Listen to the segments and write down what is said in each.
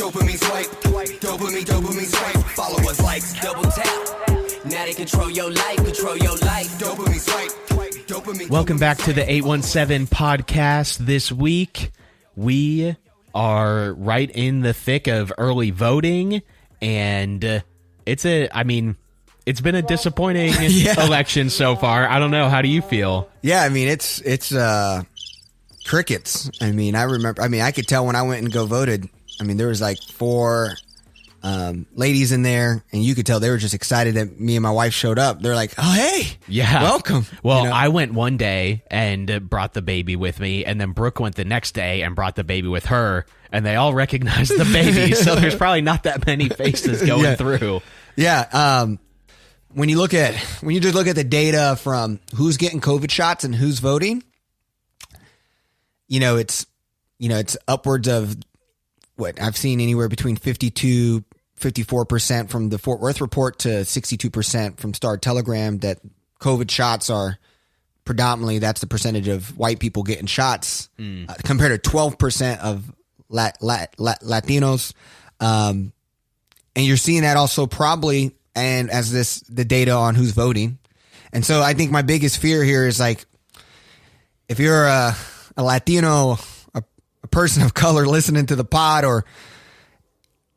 Dopamine swipe, dopamine swipe. Followers, likes, double tap. Now they control your life, Dopamine swipe, dopamine. Welcome back to the 817 podcast. This week, we are right in the thick of early voting, and it's been a disappointing election so far. I don't know. How do you feel? Yeah, I mean, it's crickets. I mean, I could tell when I went and go voted. I mean, there was like 4 ladies in there, and you could tell they were just excited that me and my wife showed up. They're like, "Oh, hey, yeah, welcome." Well, I went one day and brought the baby with me, and then Brooke went the next day and brought the baby with her, and they all recognized the baby. So there's probably not that many faces going through. Yeah. When you just look at the data from who's getting COVID shots and who's voting, it's upwards of what I've seen anywhere between 54% from the Fort Worth report to 62% from Star Telegram that COVID shots are predominantly, that's the percentage of white people getting shots compared to 12% of Latinos. And you're seeing that also probably, and as the data on who's voting. And so I think my biggest fear here is like, if you're a Latino, a person of color listening to the pod, or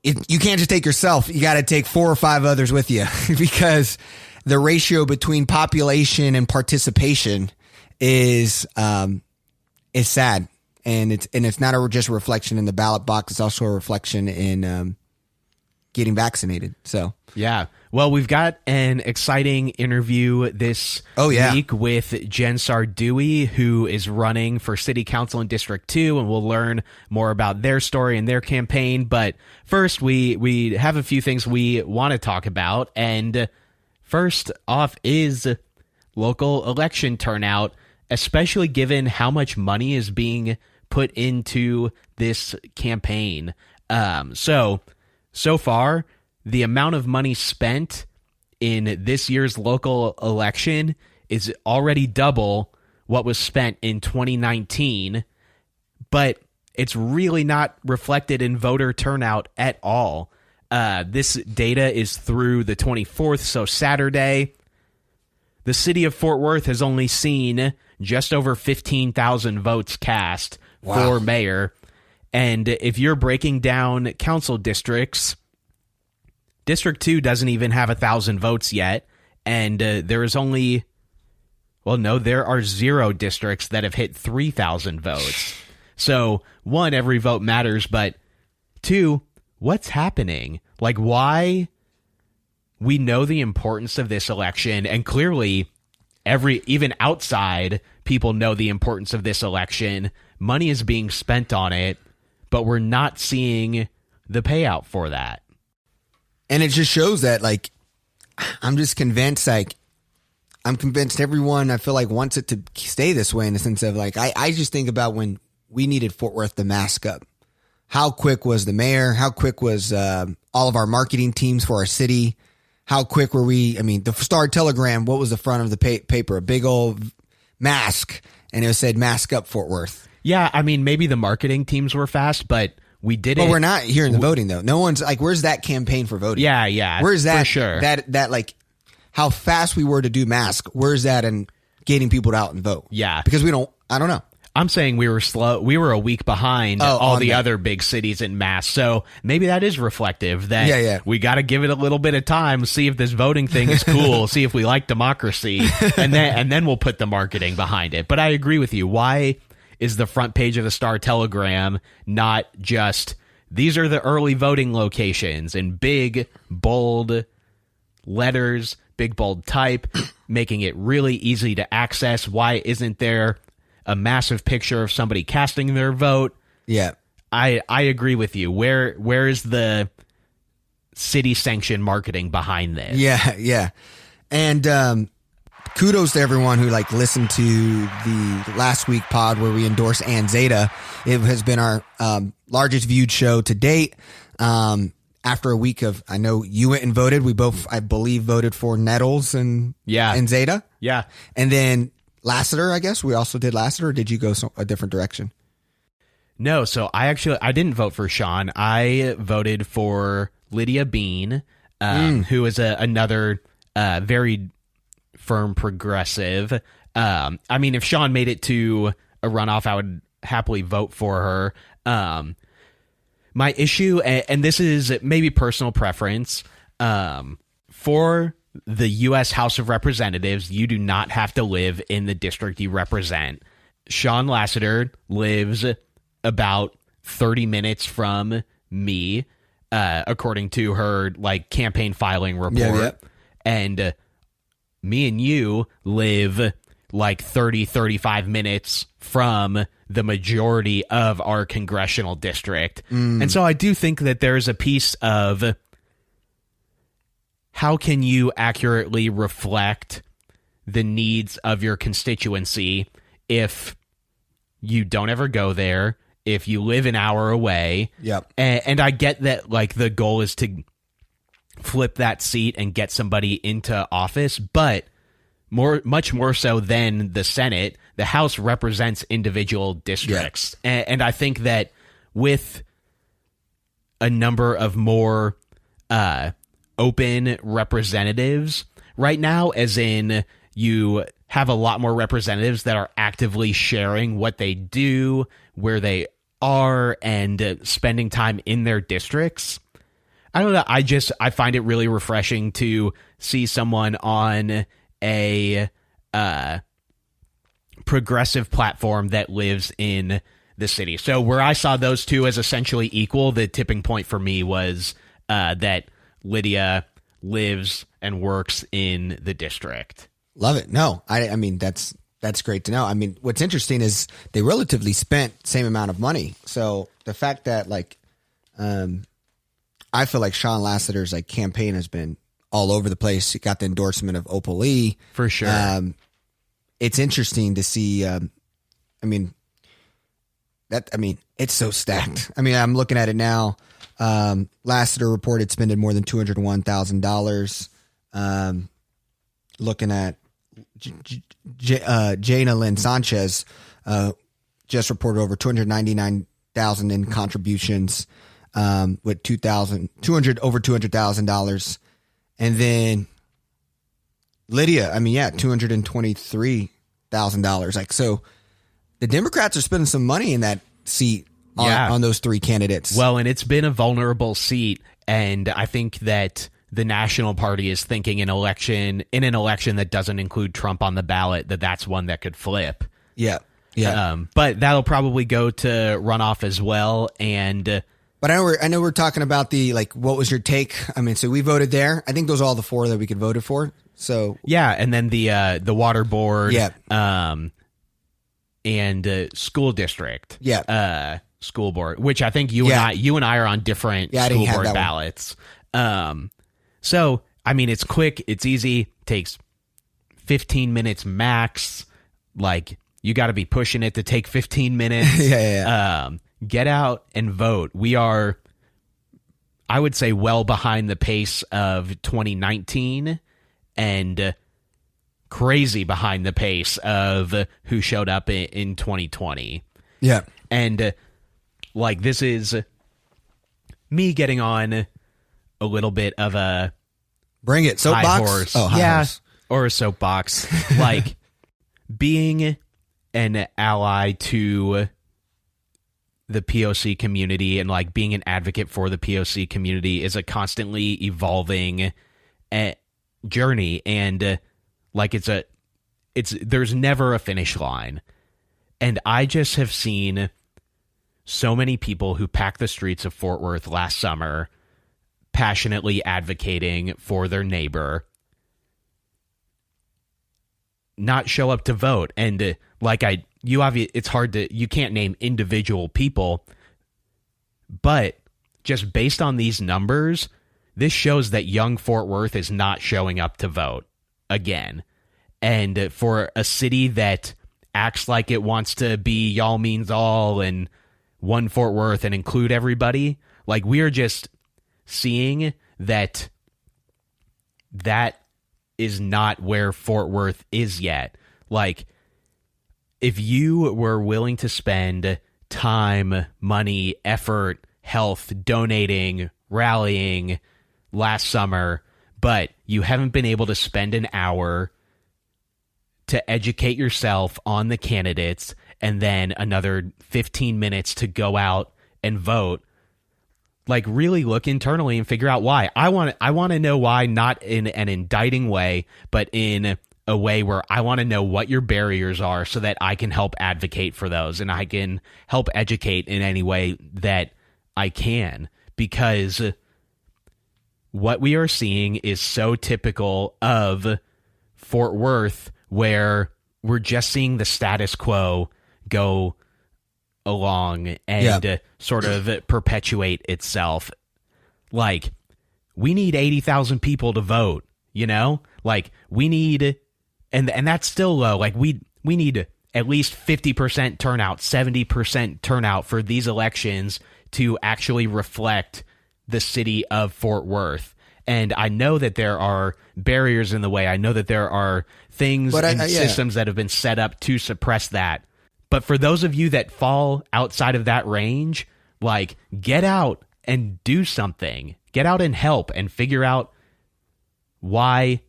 you can't just take yourself. You got to take 4 or 5 others with you because the ratio between population and participation is sad, and it's not just a reflection in the ballot box. It's also a reflection in getting vaccinated. So yeah. Well, we've got an exciting interview this week with Jen Sarduy, who is running for City Council in District 2, and we'll learn more about their story and their campaign. But first, we have a few things we want to talk about, and first off is local election turnout, especially given how much money is being put into this campaign. So far, the amount of money spent in this year's local election is already double what was spent in 2019, but it's really not reflected in voter turnout at all. This data is through the 24th, so Saturday. The city of Fort Worth has only seen just over 15,000 votes cast for mayor. And if you're breaking down council districts, District 2 doesn't even have 1,000 votes yet, and there are 0 districts that have hit 3,000 votes. So, 1, every vote matters, but 2, what's happening? Like, why? We know the importance of this election, and clearly, even outside, people know the importance of this election. Money is being spent on it, but we're not seeing the payout for that. And it just shows that, like, I'm just convinced, everyone, I feel like, wants it to stay this way in the sense of, like, I just think about when we needed Fort Worth to mask up. How quick was the mayor? How quick was all of our marketing teams for our city? How quick were we? I mean, the Star Telegram, what was the front of the paper? A big old mask, and it said, "Mask up, Fort Worth." Yeah, I mean, maybe the marketing teams were fast, but we did it. Well, we're not hearing the voting, though. No one's like, where's that campaign for voting? Yeah. Where's that? For sure. That like, how fast we were to do mask. Where's that in getting people to out and vote? Yeah. Because I don't know. I'm saying we were slow. We were a week behind all the other big cities in mass. So maybe that is reflective that we got to give it a little bit of time, see if this voting thing is cool, see if we like democracy, and then we'll put the marketing behind it. But I agree with you. Why is the front page of the Star Telegram not just, these are the early voting locations in big, bold letters, big, bold type, making it really easy to access? Why isn't there a massive picture of somebody casting their vote? Yeah. I agree with you. Where is the city sanctioned marketing behind this? Yeah. And kudos to everyone who listened to the last week pod where we endorsed Ann Zeta. It has been our largest viewed show to date. After a week of, I know you went and voted. We both, I believe, voted for Nettles and Zeta. Yeah. And then Lassiter, I guess. We also did Lassiter, or did you go a different direction? No, so I didn't vote for Sean. I voted for Lydia Bean, who is another very firm progressive. I mean, if Sean made it to a runoff, I would happily vote for her. My issue, and this is maybe personal preference, for the U.S. House of Representatives, you do not have to live in the district you represent. Sean Lasseter lives about 30 minutes from me, according to her campaign filing report. Yeah. And me and you live 35 minutes from the majority of our congressional district. And so I do think that there's a piece of how can you accurately reflect the needs of your constituency if you don't ever go there, if you live an hour away. Yep. And I get that the goal is to flip that seat and get somebody into office, but much more so than the Senate, the House represents individual districts. Yeah. And I think that with a number of more open representatives right now, as in you have a lot more representatives that are actively sharing what they do, where they are, and spending time in their districts. I don't know. I find it really refreshing to see someone on a progressive platform that lives in the city. So where I saw those two as essentially equal, the tipping point for me was that Lydia lives and works in the district. Love it. No, I mean, that's great to know. I mean, what's interesting is they relatively spent same amount of money. So the fact that I feel like Sean Lasseter's campaign has been all over the place. He got the endorsement of Opal Lee. For sure. It's interesting to see. It's so stacked. I mean, I'm looking at it now. Lasseter reported spending more than $201,000. Looking at Jana Lynn Sanchez, just reported over $299,000 in contributions, with over $200,000. And then Lydia, $223,000. So the Democrats are spending some money in that seat on those three candidates. Well, and it's been a vulnerable seat, and I think that the National Party is thinking in an election that doesn't include Trump on the ballot, that's one that could flip. Yeah. But that'll probably go to runoff as well. And but I know we're talking about what was your take? I mean, so we voted there. I think those are all the four that we could vote for. So yeah, and then the water board, and school district, school board, which I think you and I are on different school board ballots. So I mean, it's quick, it's easy, takes 15 minutes max. You got to be pushing it to take 15 minutes. Get out and vote. We are, I would say, well behind the pace of 2019 and crazy behind the pace of who showed up in 2020. Yeah. And this is me getting on a little bit of a bring it soapbox. High horse. Oh, high horse. Or a soapbox. Being an ally to the POC community and being an advocate for the POC community is a constantly evolving journey, and there's never a finish line. And I just have seen so many people who packed the streets of Fort Worth last summer passionately advocating for their neighbor not show up to vote. And it's hard to, you can't name individual people, but just based on these numbers, this shows that young Fort Worth is not showing up to vote again. And for a city that acts like it wants to be y'all means all and one Fort Worth and include everybody, we are just seeing that is not where Fort Worth is yet. If you were willing to spend time, money, effort, health, donating, rallying last summer, but you haven't been able to spend an hour to educate yourself on the candidates and then another 15 minutes to go out and vote. Like, really look internally and figure out why. I want to know why, not in an indicting way, but in a way where I want to know what your barriers are so that I can help advocate for those and I can help educate in any way that I can. Because what we are seeing is so typical of Fort Worth, where we're just seeing the status quo go along and sort of perpetuate itself. Like, we need 80,000 people to vote, you know? Like, we need, and that's still low. Like, we need at least 50% turnout, 70% turnout for these elections to actually reflect the city of Fort Worth. And I know that there are barriers in the way. I know that there are things and systems that have been set up to suppress that. But for those of you that fall outside of that range, like, get out and do something. Get out and help and figure out what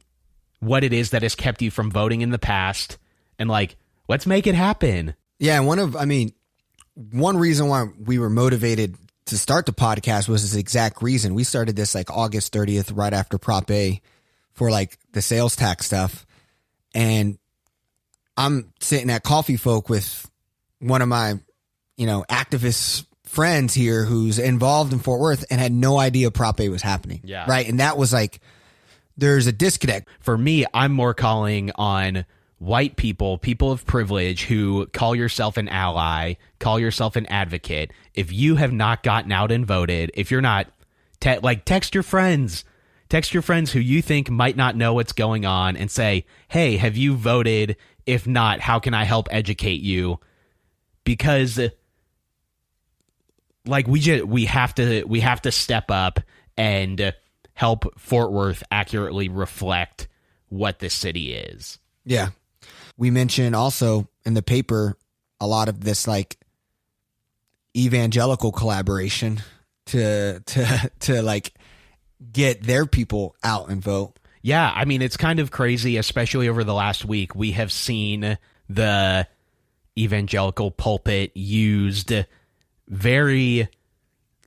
it is that has kept you from voting in the past. And, like, let's make it happen. Yeah, one reason why we were motivated to start the podcast was this exact reason. We started this like August 30th, right after Prop A, for like the sales tax stuff. And I'm sitting at Coffee Folk with one of my, activist friends here who's involved in Fort Worth and had no idea Prop A was happening. Yeah. Right. And that was like, there's a disconnect. For me, I'm more calling on white people of privilege who call yourself an ally, call yourself an advocate. If you have not gotten out and voted, if you're not, text your friends who you think might not know what's going on and say, hey, have you voted? If not, how can I help educate you? Because we have to step up and help Fort Worth accurately reflect what the city is. Yeah. We mentioned also in the paper a lot of this like evangelical collaboration to like get their people out and vote. Yeah, I mean, it's kind of crazy, especially over the last week. We have seen the evangelical pulpit used very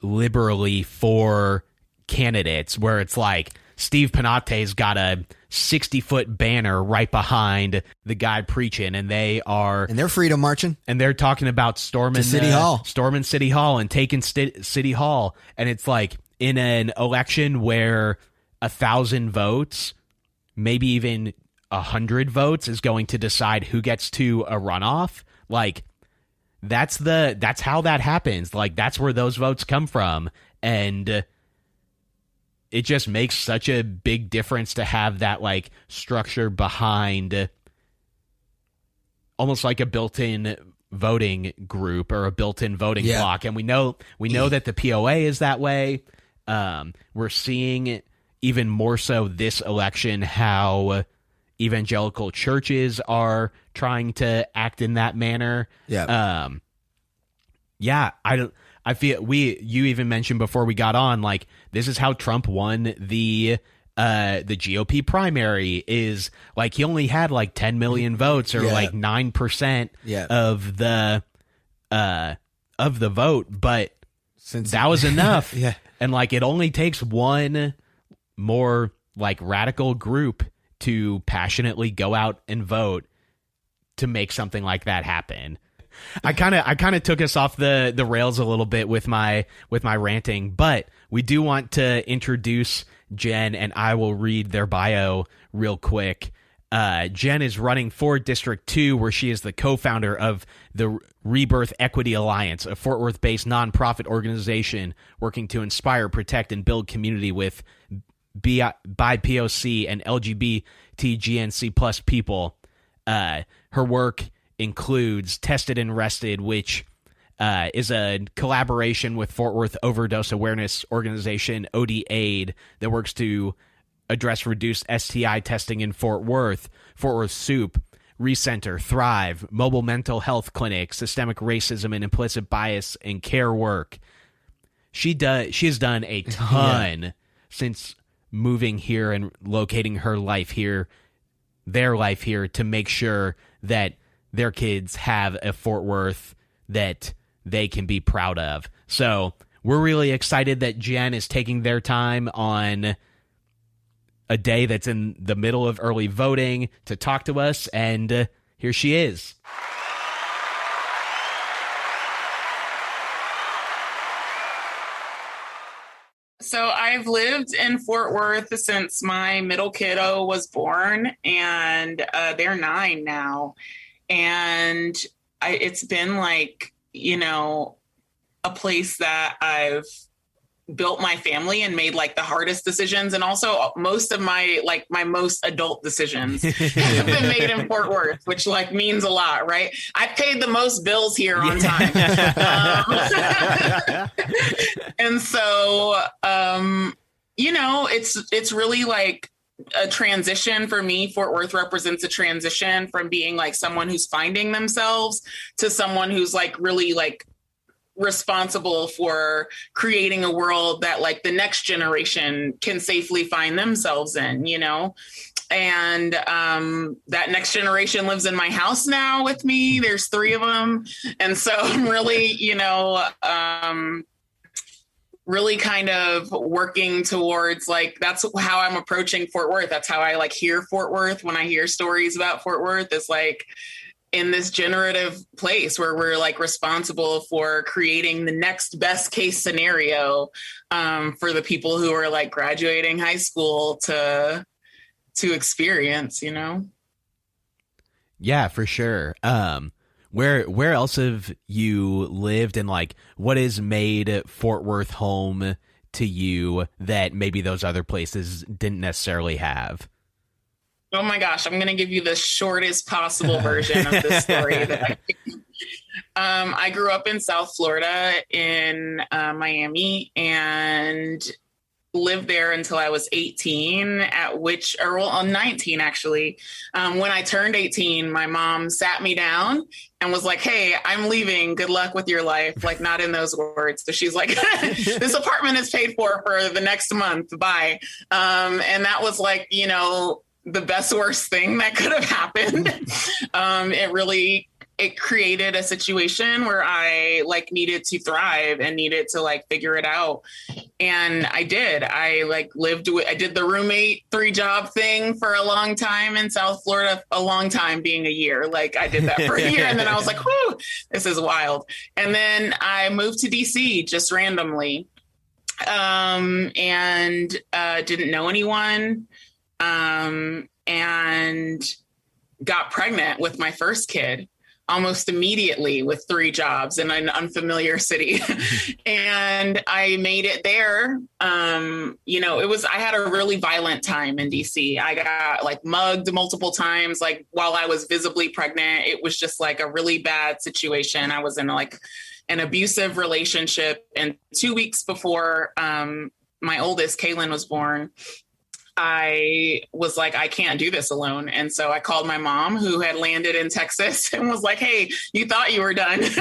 liberally for candidates, where it's like Steve Panate's got a 60-foot banner right behind the guy preaching, and they're freedom marching, and they're talking about storming City Hall and taking City Hall. And it's like, in an election where 1,000 votes, maybe even 100 votes, is going to decide who gets to a runoff. Like, that's how that happens. Like, that's where those votes come from, and it just makes such a big difference to have that like structure behind, almost like a built-in voting group or a built-in voting block. And we know that the POA is that way. We're seeing even more so this election how evangelical churches are trying to act in that manner. Yeah. I feel you even mentioned before we got on, like, this is how Trump won the GOP primary, is like he only had like 10 million votes or like 9% of the vote, but that was enough. Yeah. And like, it only takes one more like radical group to passionately go out and vote to make something like that happen. I kind of took us off the rails a little bit with my ranting, but we do want to introduce Jen, and I will read their bio real quick. Jen is running for District 2, where she is the co-founder of the Rebirth Equity Alliance, a Fort Worth-based nonprofit organization working to inspire, protect, and build community with BIPOC and LGBTGNC plus people. Her work includes Tested and Rested, which is a collaboration with Fort Worth overdose awareness organization OD-AID that works to address reduced STI testing in Fort Worth. Fort Worth Soup, Recenter, Thrive, mobile mental health clinic, systemic racism and implicit bias and care work. She has done a ton since moving here and locating her life here, their life here, to make sure that their kids have a Fort Worth that they can be proud of. So we're really excited that Jen is taking their time on a day that's in the middle of early voting to talk to us, and here she is. So I've lived in Fort Worth since my middle kiddo was born, and they're 9 now. And it's been like, you know, a place that I've built my family and made like the hardest decisions. And also most of my most adult decisions have been made in Fort Worth, which like means a lot, right? I paid the most bills here on time. And so, you know, it's really like a transition for me. Fort Worth represents a transition from being like someone who's finding themselves to someone who's like really like responsible for creating a world that like the next generation can safely find themselves in, you know? And that next generation lives in my house now with me. There's 3 of them. And so I'm really, you know, really kind of working towards like, that's how I'm approaching Fort Worth. That's how I like hear Fort Worth when I hear stories about Fort Worth. Is like in this generative place where we're like responsible for creating the next best case scenario for the people who are like graduating high school to experience, you know? Yeah, for sure. Where else have you lived, and like what has made Fort Worth home to you that maybe those other places didn't necessarily have? Oh my gosh, I'm going to give you the shortest possible version of this story. I grew up in South Florida in Miami, and lived there until I was 18, 19 actually. When I turned 18, my mom sat me down and was like, hey, I'm leaving. Good luck with your life. Like, not in those words. So she's like, this apartment is paid for the next month. Bye. And that was like, you know, the best worst thing that could have happened. It created a situation where I like needed to thrive and needed to like figure it out. And I did. I did the roommate 3-job thing for a long time in South Florida, a long time being a year. Like I did that for a year, and then I was like, whoo, this is wild. And then I moved to DC just randomly, and didn't know anyone. And got pregnant with my first kid almost immediately with 3 jobs in an unfamiliar city. And I made it there. You know, I had a really violent time in DC. I got like mugged multiple times, like while I was visibly pregnant. It was just like a really bad situation. I was in like an abusive relationship. And 2 weeks before, my oldest, Kaylin, was born, I was like, I can't do this alone. And so I called my mom, who had landed in Texas, and was like, hey, you thought you were done. But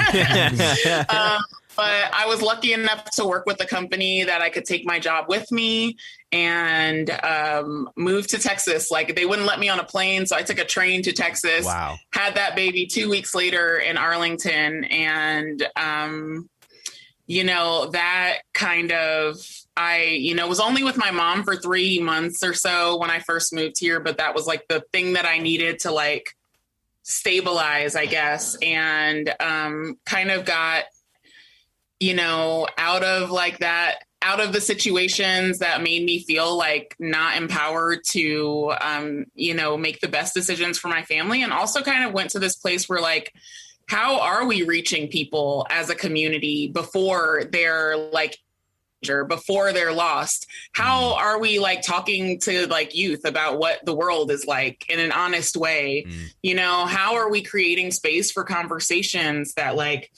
I was lucky enough to work with a company that I could take my job with me and move to Texas. Like they wouldn't let me on a plane. So I took a train to Texas. Wow. Had that baby 2 weeks later in Arlington. And, you know, that kind of, was only with my mom for 3 months or so when I first moved here, but that was like the thing that I needed to like stabilize, I guess. And kind of got, you know, out of the situations that made me feel like not empowered to, you know, make the best decisions for my family. And also kind of went to this place where like, how are we reaching people as a community before they're like, before they're lost? How are we like talking to like youth about what the world is like in an honest way? You know, how are we creating space for conversations that like,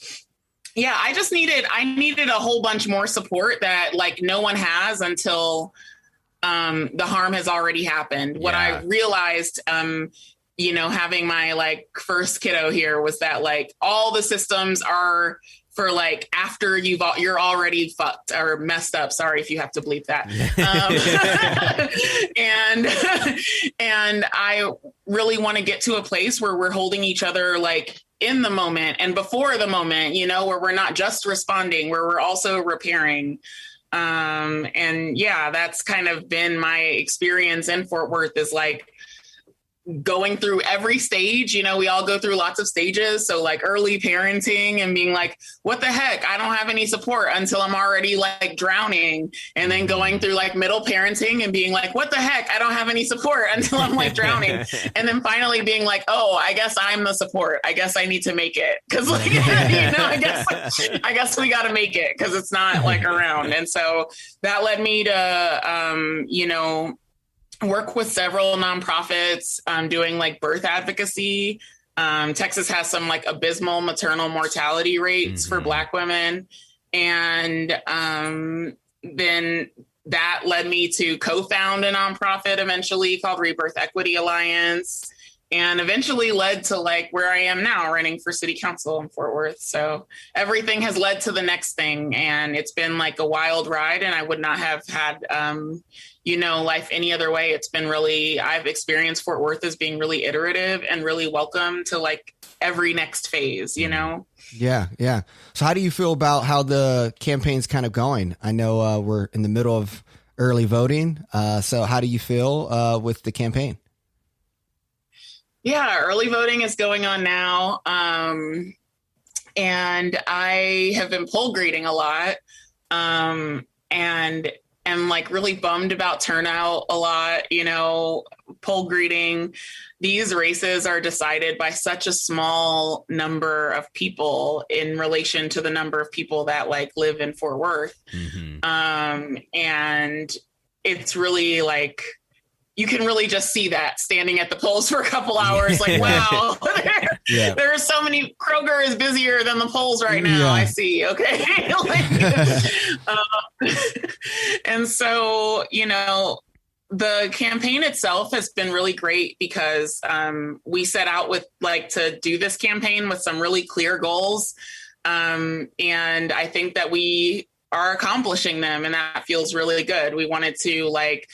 yeah, I needed a whole bunch more support that like no one has until the harm has already happened. Yeah. What I realized having my like first kiddo here was that like all the systems are for like after you're already fucked or messed up. Sorry if you have to bleep that. And I really want to get to a place where we're holding each other like in the moment and before the moment, where we're not just responding, where we're also repairing. And yeah, that's kind of been my experience in Fort Worth is like going through every stage. We all go through lots of stages. So like early parenting and being like, what the heck? I don't have any support until I'm already like drowning. And then going through like middle parenting and being like, what the heck? I don't have any support until I'm like drowning. And then finally being like, oh, I guess I'm the support. I guess I need to make it. Cause like, I guess we got to make it cause it's not like around. And so that led me to, work with several nonprofits doing like birth advocacy. Texas has some like abysmal maternal mortality rates for Black women. And then that led me to co-found a nonprofit eventually called Rebirth Equity Alliance, and eventually led to like where I am now running for city council in Fort Worth. So everything has led to the next thing. And it's been like a wild ride, and I would not have had, life any other way. It's been really, I've experienced Fort Worth as being really iterative and really welcome to like every next phase, Yeah. Yeah. So how do you feel about how the campaign's kind of going? I know we're in the middle of early voting. So how do you feel with the campaign? Yeah, early voting is going on now. And I have been poll grading a lot. And am like really bummed about turnout a lot, poll greeting. These races are decided by such a small number of people in relation to the number of people that like live in Fort Worth. And it's really like, you can really just see that standing at the polls for a couple hours, like, wow, there are so many, Kroger is busier than the polls right now. Yeah. I see. Okay. And so, the campaign itself has been really great because we set out with like to do this campaign with some really clear goals. And I think that we are accomplishing them, and that feels really good. We wanted to like,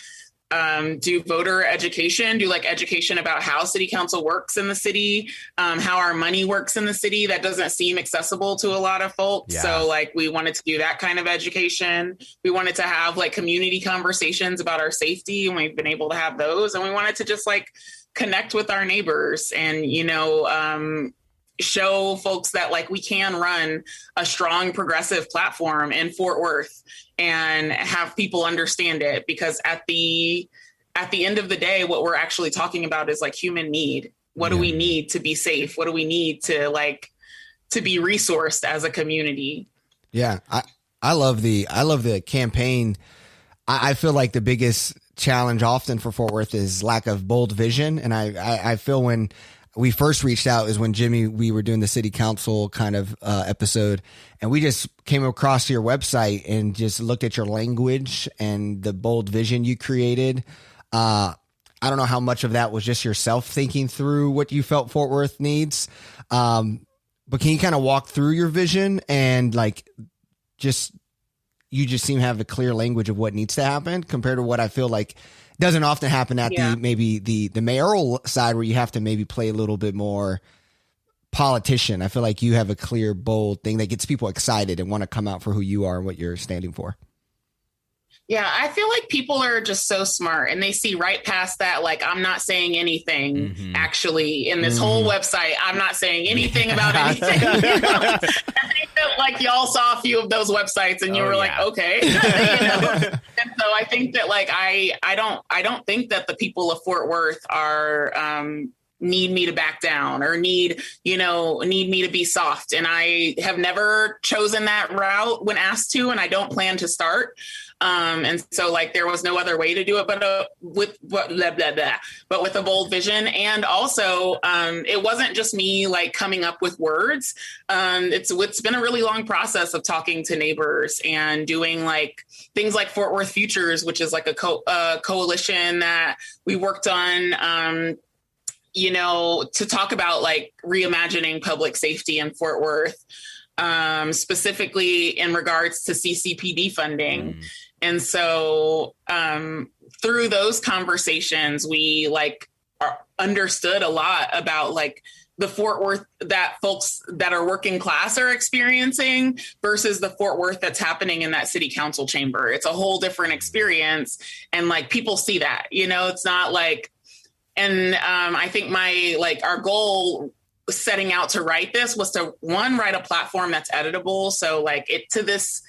do voter education, do like education about how city council works in the city, how our money works in the city. That doesn't seem accessible to a lot of folks. Yeah. So like we wanted to do that kind of education. We wanted to have like community conversations about our safety, and we've been able to have those. And we wanted to just like connect with our neighbors and, show folks that like we can run a strong progressive platform in Fort Worth and have people understand it, because at the end of the day, what we're actually talking about is like human need. What do we need to be safe? What do we need to like to be resourced as a community? Yeah, I love the campaign. I feel like the biggest challenge often for Fort Worth is lack of bold vision, and I feel when we first reached out is when we were doing the city council kind of episode, and we just came across your website and just looked at your language and the bold vision you created. I don't know how much of that was just yourself thinking through what you felt Fort Worth needs. But can you kind of walk through your vision and like, you just seem to have a clear language of what needs to happen compared to what I feel like doesn't often happen at the mayoral side, where you have to maybe play a little bit more politician. I feel like you have a clear, bold thing that gets people excited and want to come out for who you are and what you're standing for. Yeah, I feel like people are just so smart, and they see right past that. Like, I'm not saying anything actually in this whole website. I'm not saying anything about anything. I think that like y'all saw a few of those websites and you were like, okay. And so I think that like, I don't think that the people of Fort Worth are, need me to back down or need me to be soft. And I have never chosen that route when asked to, and I don't plan to start. And so like there was no other way to do it, but with a bold vision. And also, it wasn't just me like coming up with words. It's been a really long process of talking to neighbors and doing like things like Fort Worth Futures, which is like a coalition that we worked on, to talk about like reimagining public safety in Fort Worth, specifically in regards to CCPD funding. And so through those conversations, we like understood a lot about like the Fort Worth that folks that are working class are experiencing versus the Fort Worth that's happening in that city council chamber. It's a whole different experience. And like people see that, it's not like, and I think our goal setting out to write this was to write a platform that's editable. So like to this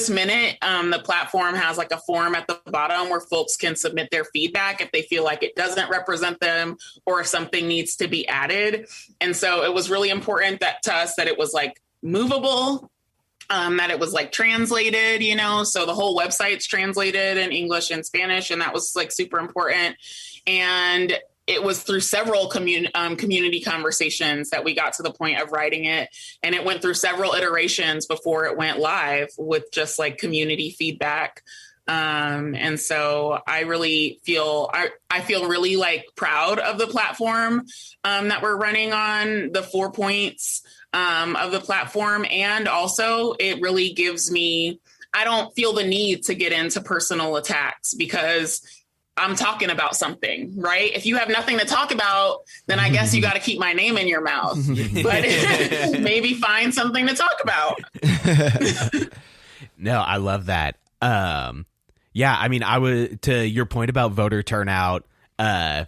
minute, the platform has like a form at the bottom where folks can submit their feedback if they feel like it doesn't represent them or if something needs to be added. And so it was really important to us that it was like movable, that it was like translated, so the whole website's translated in English and Spanish. And that was like super important. And it was through several community conversations that we got to the point of writing it. And it went through several iterations before it went live with just like community feedback. And so I really feel, I feel really like proud of the platform that we're running on, the 4 points of the platform. And also it really gives me, I don't feel the need to get into personal attacks because I'm talking about something, right? If you have nothing to talk about, then I guess you got to keep my name in your mouth, but maybe find something to talk about. No, I love that. Yeah, I mean, to your point about voter turnout, I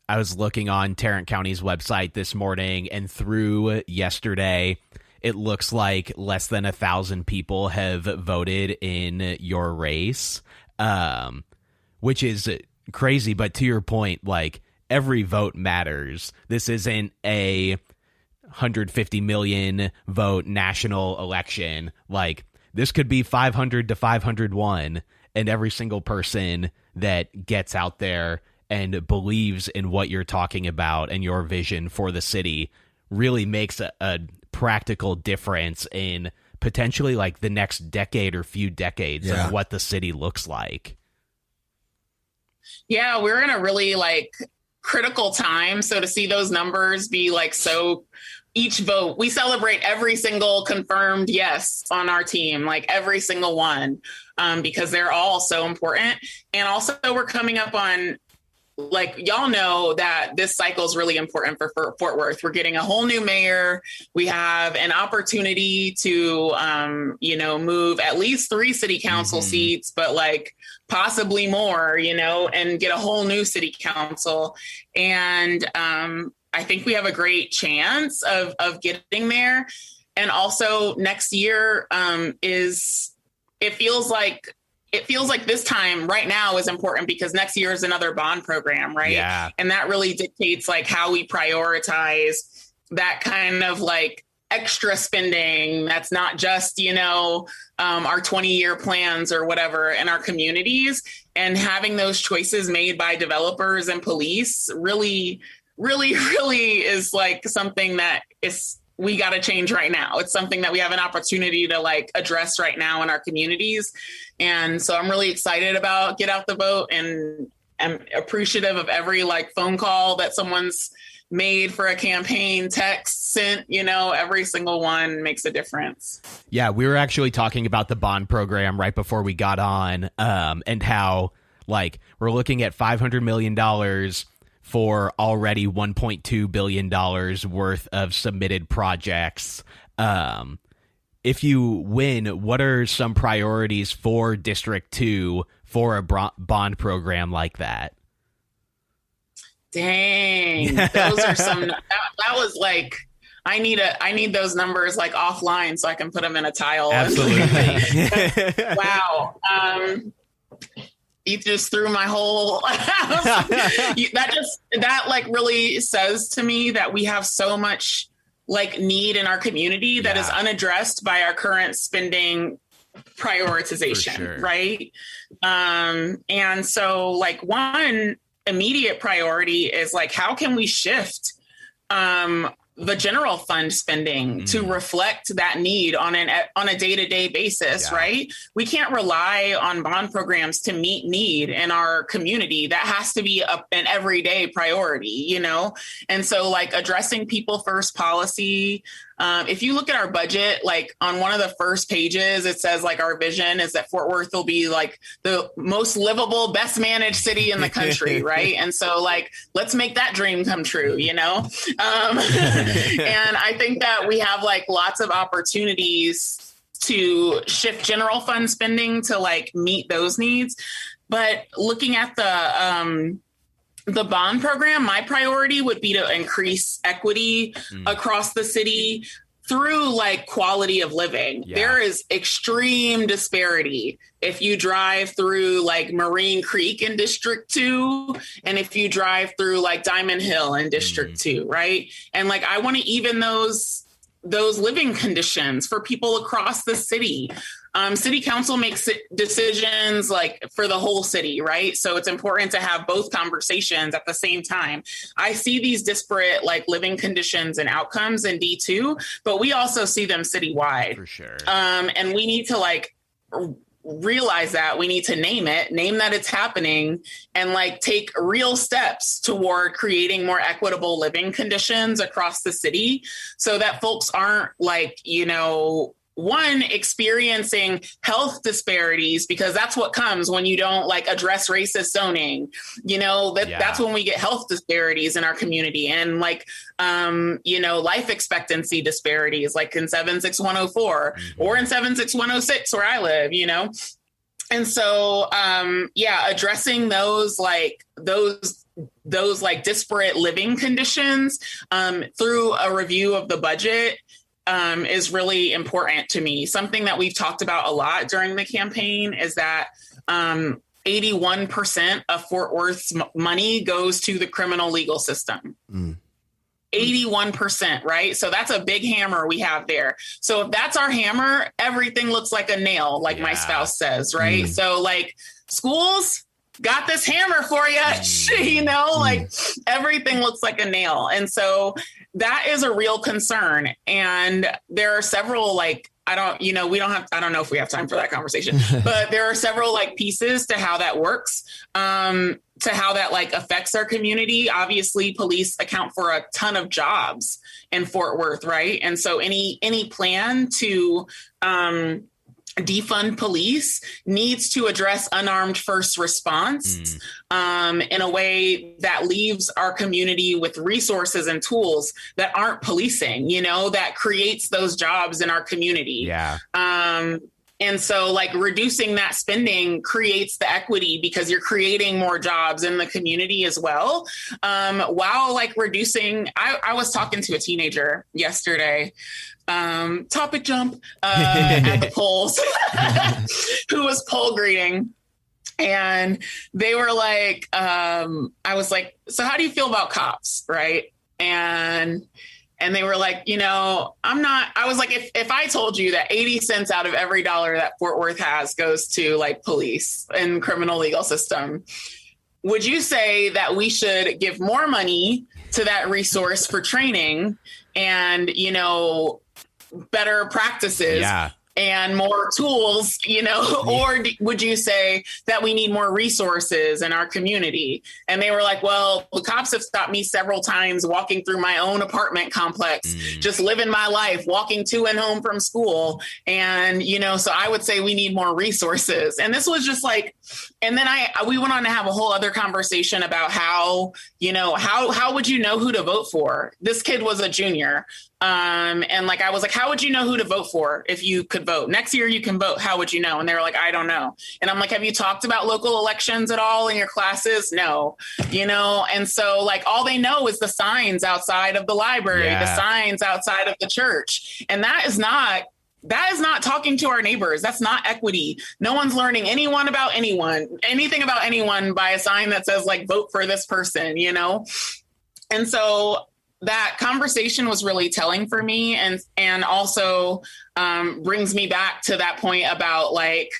was looking on Tarrant County's website this morning, and through yesterday, it looks like less than 1,000 people have voted in your race, which is crazy. But to your point, like every vote matters. This isn't a 150 million vote national election. Like this could be 500 to 501, and every single person that gets out there and believes in what you're talking about and your vision for the city really makes a practical difference in potentially like the next decade or few decades of what the city looks like. Yeah, we're in a really like critical time. So to see those numbers be like, so each vote, we celebrate every single confirmed yes on our team, like every single one, because they're all so important. And also we're coming up on, like, y'all know that this cycle is really important for Fort Worth. We're getting a whole new mayor. We have an opportunity to, move at least 3 city council seats, but like possibly more, and get a whole new city council. And I think we have a great chance of getting there. And also next year it feels like this time right now is important because next year is another bond program, right? Yeah. And that really dictates like how we prioritize that kind of like extra spending. That's not just, our 20-year plans or whatever in our communities, and having those choices made by developers and police really, really, really is like something that we got to change right now. It's something that we have an opportunity to like address right now in our communities. And so I'm really excited about Get Out the Vote, and I'm appreciative of every like phone call that someone's made for a campaign, text sent, every single one makes a difference. Yeah, we were actually talking about the bond program right before we got on, and how like we're looking at $500 million for already $1.2 billion worth of submitted projects. If you win, what are some priorities for District 2 for a bond program like that? Dang, those are some, that was like, I need those numbers like offline so I can put them in a tile. Absolutely. Wow. You just threw my whole that like really says to me that we have so much like need in our community that is unaddressed by our current spending prioritization. Sure. Right. And so like one immediate priority is like, how can we shift the general fund spending to reflect that need on a day-to-day basis, right? We can't rely on bond programs to meet need in our community. That has to be an everyday priority, you know? And so like addressing people first policy, if you look at our budget, like on one of the first pages, it says like our vision is that Fort Worth will be like the most livable, best managed city in the country, right? And so like, let's make that dream come true, you know? And I think that we have like lots of opportunities to shift general fund spending to like meet those needs. But looking at the bond program, my priority would be to increase equity across the city through like quality of living. There is extreme disparity if you drive through like Marine Creek in District 2 and if you drive through like Diamond Hill in District 2, right? And like I want to even those living conditions for people across the city. City council makes decisions like for the whole city, right? So it's important to have both conversations at the same time. I see these disparate like living conditions and outcomes in D2, but we also see them citywide. For sure. And we need to like realize that we need to name that it's happening and like take real steps toward creating more equitable living conditions across the city so that folks aren't like, you know, one, experiencing health disparities, because that's what comes when you don't like address racist zoning, you know, that's when we get health disparities in our community and like, you know, life expectancy disparities like in 76104 or in 76106 where I live, you know? And so, addressing those like disparate living conditions through a review of the budget is really important to me. Something that we've talked about a lot during the campaign is that 81% of Fort Worth's money goes to the criminal legal system. 81%, right? So that's a big hammer we have there. So if that's our hammer, everything looks like a nail, like my spouse says, right? So like schools got this hammer for you, you know, like everything looks like a nail. And so that is a real concern. And there are several, like, I don't know if we have time for that conversation, but there are several like pieces to how that works, to how that like affects our community. Obviously, police account for a ton of jobs in Fort Worth, right? And so any plan to defund police needs to address unarmed first response in a way that leaves our community with resources and tools that aren't policing, you know, that creates those jobs in our community. And so like reducing that spending creates the equity because you're creating more jobs in the community as well. While like reducing, I was talking to a teenager yesterday, topic jump at the polls who was poll greeting. And they were like, I was like, so how do you feel about cops? Right. And they were like, you know, I was like, if I told you that 80 cents out of every dollar that Fort Worth has goes to like police and criminal legal system, would you say that we should give more money to that resource for training and, you know, better practices and more tools, you know, or would you say that we need more resources in our community? And they were like, well, the cops have stopped me several times walking through my own apartment complex, just living my life, walking to and home from school. And, you know, so I would say we need more resources. And this was just like, and then we went on to have a whole other conversation about how, you know, how would you know who to vote for? This kid was a junior. And like, I was like, how would you know who to vote for if you could vote? Next year you can vote. How would you know? And they were like, I don't know. And I'm like, have you talked about local elections at all in your classes? No, you know? And so like, all they know is the signs outside of the library, the signs outside of the church. And that is not talking to our neighbors. That's not equity. No one's learning anything about anyone by a sign that says like, vote for this person, you know? And so that conversation was really telling for me and also brings me back to that point about like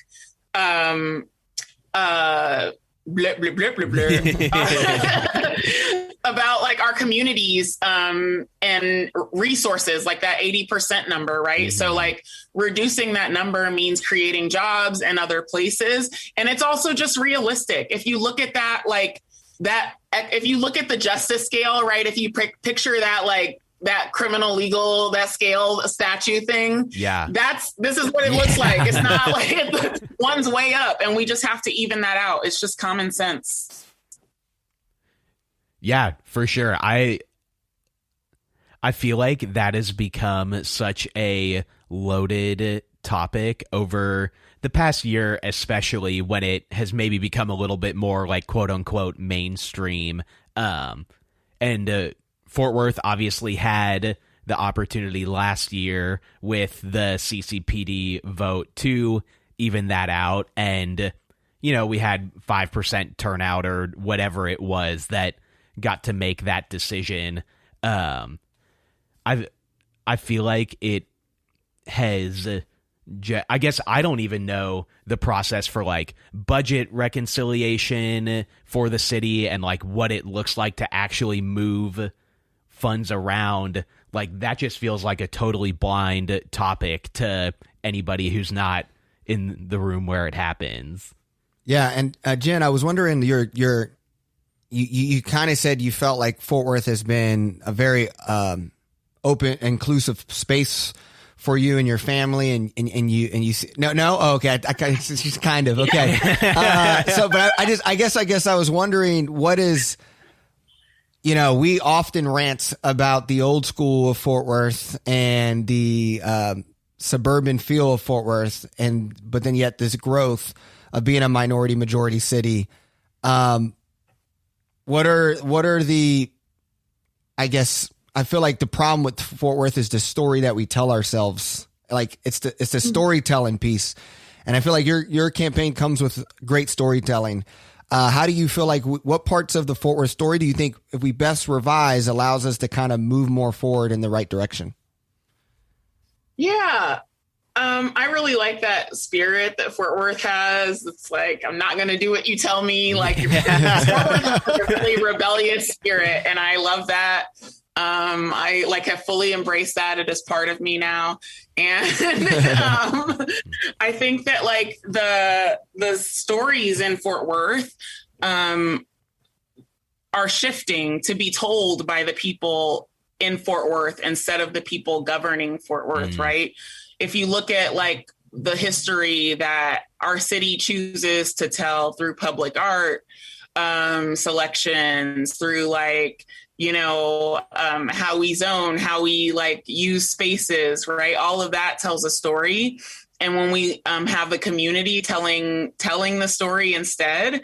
blah, blah, blah, blah, blah. About like our communities and resources, like that 80% number, right? So like reducing that number means creating jobs in other places. And it's also just realistic. If you look at that, like that, if you look at the justice scale, right? If you picture that, like that criminal legal, that scale statue thing. Yeah. This is what it looks like. It's not like one's way up and we just have to even that out. It's just common sense. Yeah, for sure. I feel like that has become such a loaded topic over the past year, especially when it has maybe become a little bit more like quote unquote mainstream. And Fort Worth obviously had the opportunity last year with the CCPD vote to even that out. And, you know, we had 5% turnout or whatever it was that got to make that decision. I feel like it has, I guess I don't even know the process for like budget reconciliation for the city and like what it looks like to actually move funds around. Like that just feels like a totally blind topic to anybody who's not in the room where it happens. Yeah. And Jen, I was wondering, you kind of said you felt like Fort Worth has been a very open, inclusive space for you and your family, and you no oh, okay, she's kind of okay. But I guess I was wondering what is, you know, we often rant about the old school of Fort Worth and the suburban feel of Fort Worth, but then yet this growth of being a minority majority city. What are the, I guess I feel like the problem with Fort Worth is the story that we tell ourselves. Like it's the storytelling piece. And I feel like your campaign comes with great storytelling. How do you feel like what parts of the Fort Worth story do you think if we best revise allows us to kind of move more forward in the right direction? Yeah. I really like that spirit that Fort Worth has. It's like, I'm not going to do what you tell me. Like, Fort Worth has a really rebellious spirit, and I love that. I like have fully embraced that. It is part of me now. And I think that like the stories in Fort Worth are shifting to be told by the people in Fort Worth instead of the people governing Fort Worth, right? If you look at like the history that our city chooses to tell through public art selections, through like, you know, how we zone, how we like use spaces, right? All of that tells a story. And when we have the community telling the story instead,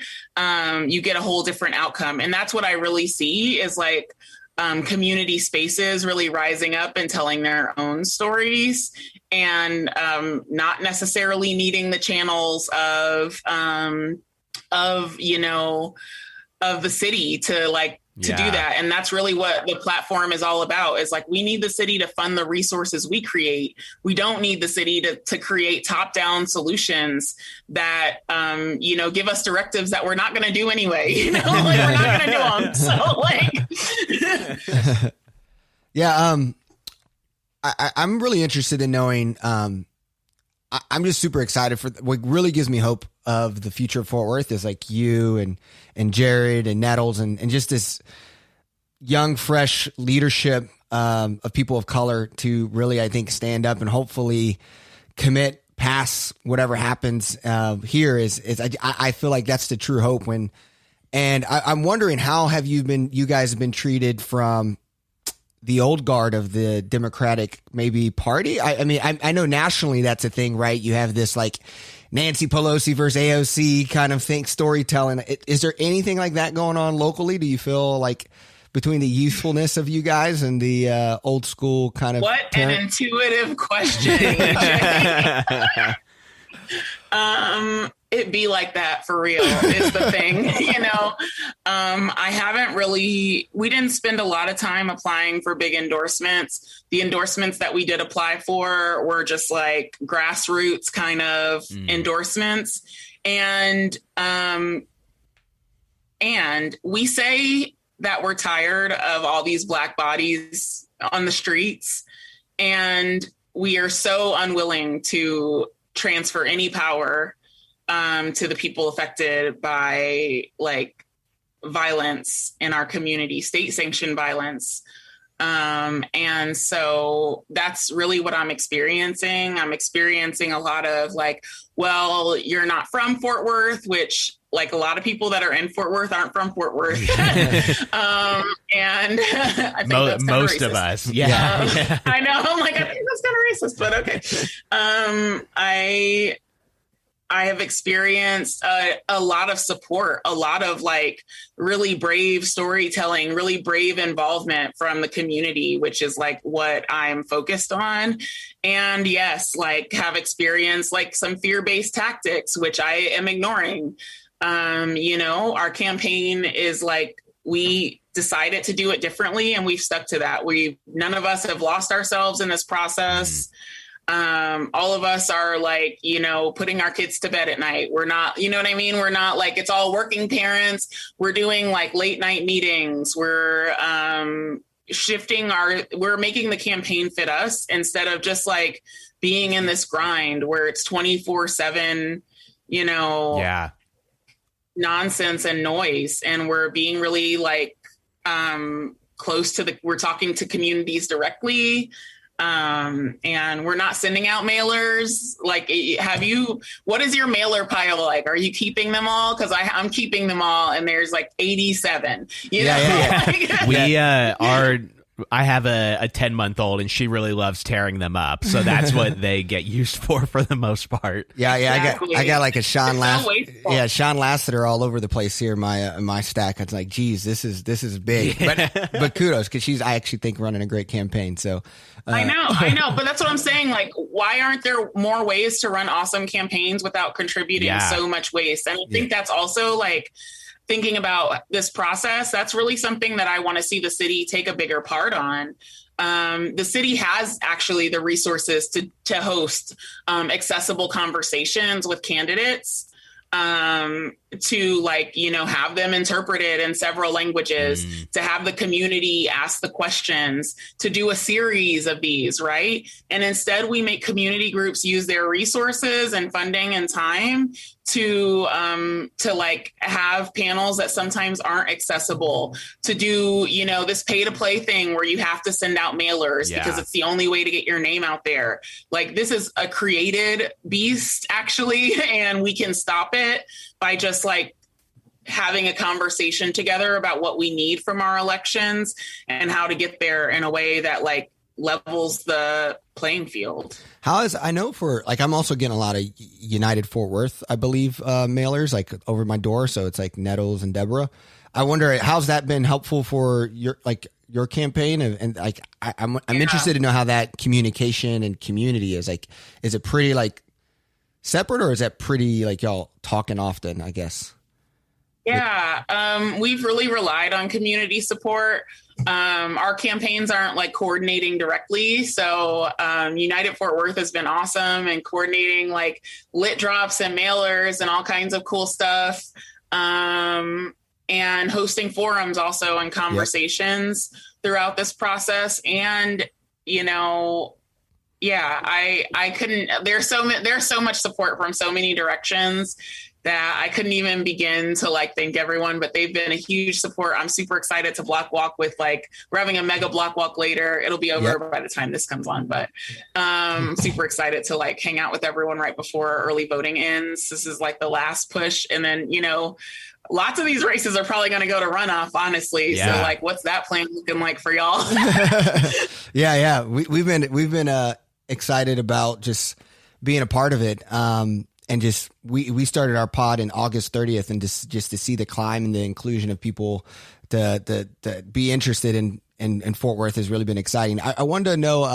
you get a whole different outcome. And that's what I really see is like community spaces really rising up and telling their own stories, and not necessarily needing the channels of you know, of the city to like to do that. And that's really what the platform is all about, is like, we need the city to fund the resources we create. We don't need the city to create top-down solutions that, you know, give us directives that we're not going to do anyway. You know, like, we're not going to do them. So like, yeah. I'm really interested in knowing, I'm just super excited for what really gives me hope of the future of Fort Worth is like you and Jared and Nettles and just this young, fresh leadership of people of color to really, I think, stand up and hopefully commit past whatever happens here I feel like that's the true hope and I'm wondering how have you guys have been treated from the old guard of the Democratic maybe party. I mean, I know nationally that's a thing, right? You have this like Nancy Pelosi versus AOC kind of thing, storytelling. Is there anything like that going on locally? Do you feel like between the youthfulness of you guys and the old school kind of... What an intuitive question. It be like that for real is the thing, you know. We didn't spend a lot of time applying for big endorsements. The endorsements that we did apply for were just like grassroots kind of endorsements. And And we say that we're tired of all these Black bodies on the streets, and we are so unwilling to transfer any power to the people affected by like violence in our community, state-sanctioned violence. And so that's really what I'm experiencing. I'm experiencing a lot of like, well, you're not from Fort Worth, which like a lot of people that are in Fort Worth aren't from Fort Worth. And I think that's most racist. Of us. Yeah. I know. I'm like, I think that's kind of racist, but okay. I have experienced a lot of support, a lot of like really brave storytelling, really brave involvement from the community, which is like what I'm focused on. And yes, like have experienced like some fear-based tactics, which I am ignoring. Our campaign is like, we decided to do it differently and we've stuck to that. None of us have lost ourselves in this process. All of us are like, putting our kids to bed at night. We're not, you know what I mean? We're not like, it's all working parents. We're doing like late night meetings. We're we're making the campaign fit us instead of just like being in this grind where it's 24/7, nonsense and noise. And we're being really like, we're talking to communities directly. And we're not sending out mailers. Like, what is your mailer pile like? Are you keeping them all? Cause I'm keeping them all and there's like 87, I have a 10-month-old and she really loves tearing them up. So that's what they get used for the most part. Yeah. Exactly. I got like a Sean Lasseter all over the place here in my stack. It's like, geez, this is big, but kudos. Cause I actually think running a great campaign. So I know, but that's what I'm saying. Like, why aren't there more ways to run awesome campaigns without contributing so much waste? And I think that's also like, thinking about this process, that's really something that I want to see the city take a bigger part on. The city has actually the resources to host accessible conversations with candidates, to like, have them interpreted in several languages, to have the community ask the questions, to do a series of these, right? And instead we make community groups use their resources and funding and time to like have panels that sometimes aren't accessible, to do, this pay to play thing where you have to send out mailers because it's the only way to get your name out there. Like, this is a created beast actually, and we can stop it by just like having a conversation together about what we need from our elections and how to get there in a way that like levels the playing field. I know for like, I'm also getting a lot of United Fort Worth, I believe, mailers like over my door. So it's like Nettles and Deborah. I wonder, how's that been helpful for your campaign? And like, I'm interested to know how that communication and community is like. Is it pretty like separate, or is that pretty like y'all talking often, I guess? Yeah, we've really relied on community support. Our campaigns aren't like coordinating directly. So United Fort Worth has been awesome and coordinating like lit drops and mailers and all kinds of cool stuff. And hosting forums also and conversations throughout this process. And, I couldn't, there's so much support from so many directions that I couldn't even begin to like thank everyone, but they've been a huge support. I'm super excited to block walk with like, we're having a mega block walk later. It'll be over by the time this comes on, but super excited to like hang out with everyone right before early voting ends. This is like the last push. And then, lots of these races are probably going to go to runoff, honestly. Yeah. So like, what's that plan looking like for y'all? Yeah. We've been excited about just being a part of it. And just we started our pod in August 30th, and just to see the climb and the inclusion of people to be interested in Fort Worth has really been exciting. I wanted to know,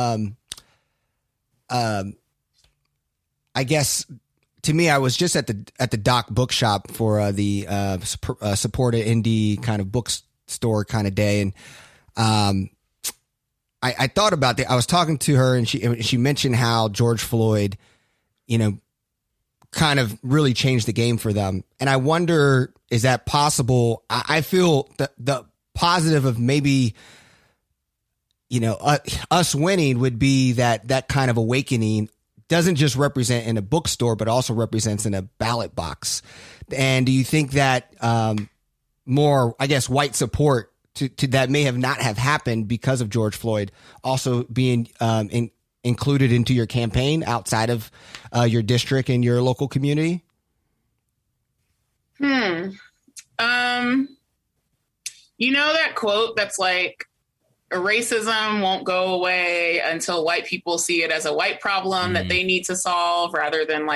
I guess to me, I was just at the Doc Bookshop for the supported indie kind of bookstore kind of day, and I thought about that. I was talking to her, and she mentioned how George Floyd, kind of really changed the game for them. And I wonder, is that possible? I feel the positive of maybe, us winning would be that kind of awakening doesn't just represent in a bookstore, but also represents in a ballot box. And do you think that more, I guess, white support to that may have not have happened because of George Floyd also being included into your campaign outside of your district and your local community? That quote that's like, racism won't go away until white people see it as a white problem that they need to solve rather than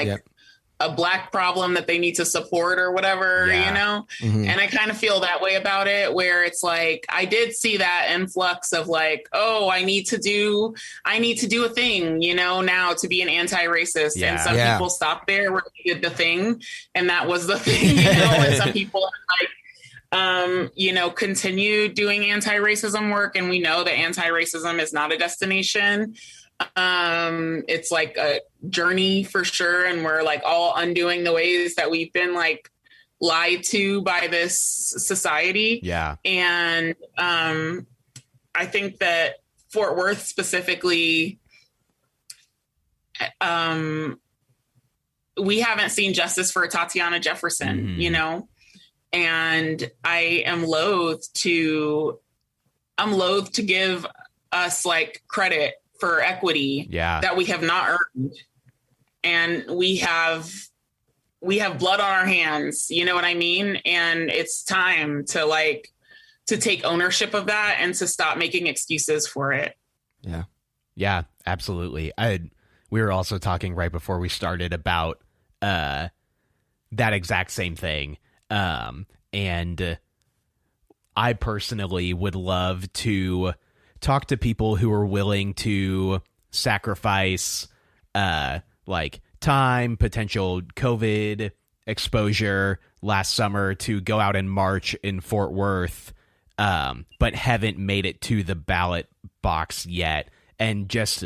a black problem that they need to support or whatever, Mm-hmm. And I kind of feel that way about it, where it's like, I did see that influx of like, oh, I need to do a thing, now to be an anti-racist. Yeah. And some people stopped there where they did the thing. And that was the thing, and some people are like, continue doing anti-racism work. And we know that anti-racism is not a destination. It's like a journey for sure. And we're like all undoing the ways that we've been like lied to by this society. Yeah. And, I think that Fort Worth specifically, we haven't seen justice for Tatiana Jefferson, and I am loath to give us like credit for equity that we have not earned. And we have blood on our hands, you know what I mean? And it's time to take ownership of that and to stop making excuses for it. Yeah. Yeah, absolutely. We were also talking right before we started about that exact same thing. And I personally would love to talk to people who are willing to sacrifice time, potential COVID exposure last summer to go out and march in Fort Worth, but haven't made it to the ballot box yet, and just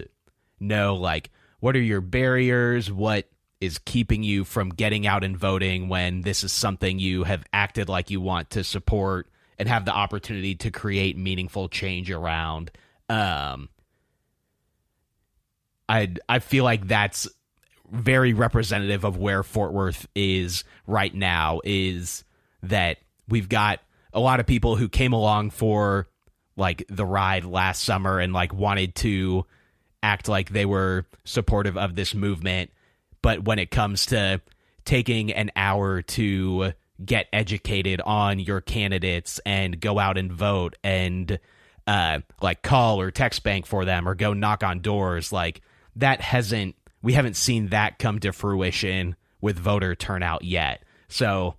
know what are your barriers, what is keeping you from getting out and voting when this is something you have acted like you want to support and have the opportunity to create meaningful change around. I feel like that's very representative of where Fort Worth is right now, is that we've got a lot of people who came along for the ride last summer and wanted to act like they were supportive of this movement. But when it comes to taking an hour to get educated on your candidates and go out and vote and call or text bank for them or go knock on doors, we haven't seen that come to fruition with voter turnout yet. So